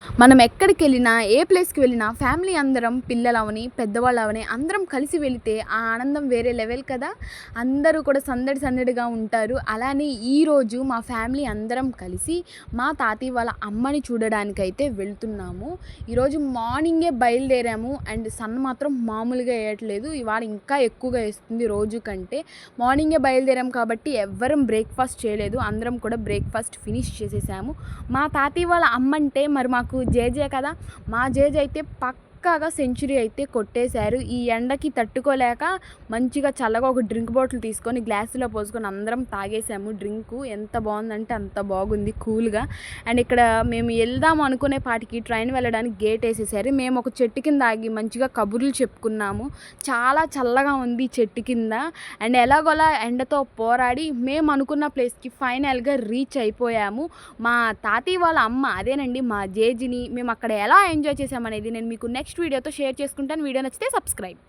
మనం ఎక్కడికెళ్ళినా, ఏ ప్లేస్‌కి వెళ్ళినా ఫ్యామిలీ అందరం పిల్లలవని, పెద్దవాళ్ళవని అందరం కలిసి వెళితే ఆ ఆనందం వేరే లెవెల్ కదా! అందరూ కూడా సందడి సందడిగా ఉంటారు. అలానే ఈరోజు మా ఫ్యామిలీ అందరం కలిసి మా తాతయ్య వాళ్ళ అమ్మని చూడడానికైతే వెళ్తున్నాము. ఈరోజు మార్నింగే బయలుదేరాము. అండ్ సన్ మాత్రం మామూలుగా ఎయట్లేదు. ఇవాళ ఇంకా ఎక్కువగా ఏస్తుంది రోజు కంటే. మార్నింగే బయలుదేరాం కాబట్టి ఎవ్వరం బ్రేక్‌ఫాస్ట్ చేయలేదు. అందరం కూడా బ్రేక్‌ఫాస్ట్ ఫినిష్ చేసేసాము. మా తాతయ్య వాళ్ళ అమ్మంటే మరి మాకు జేజే కదా! మా జేజే అయితే పక్కాగా సెంచరీ అయితే కొట్టేశారు. ఈ ఎండకి తట్టుకోలేక మంచిగా చల్లగా ఒక డ్రింక్ బాటిల్ తీసుకొని గ్లాసులో పోసుకొని అందరం తాగేసాము డ్రింకు. ఎంత బావుందంటే అంత బాగుంది కూల్‌గా. అండ్ ఇక్కడ మేము వెళ్దాం అనుకునే పాటికి ట్రైన్ వెళ్ళడానికి గేట్ ఏసేశారు. మేము ఒక చెట్టు కింద ఆగి మంచిగా కబుర్లు చెప్పుకున్నాము. చాలా చల్లగా ఉంది చెట్టు కింద. అండ్ ఎలాగోలా ఎండతో పోరాడి మేము అనుకున్న ప్లేస్‌కి ఫైనల్‌గా రీచ్ అయిపోయాము. మా తాతయ్య వాళ్ళ అమ్మ అదేనండి మా జేజిని మేము అక్కడ ఎలా ఎంజాయ్ చేసామనేది నేను మీకు నెక్స్ట్ వీడియోతో షేర్ చేసుకుంటాను. వీడియో నచ్చితే సబ్స్క్రైబ్.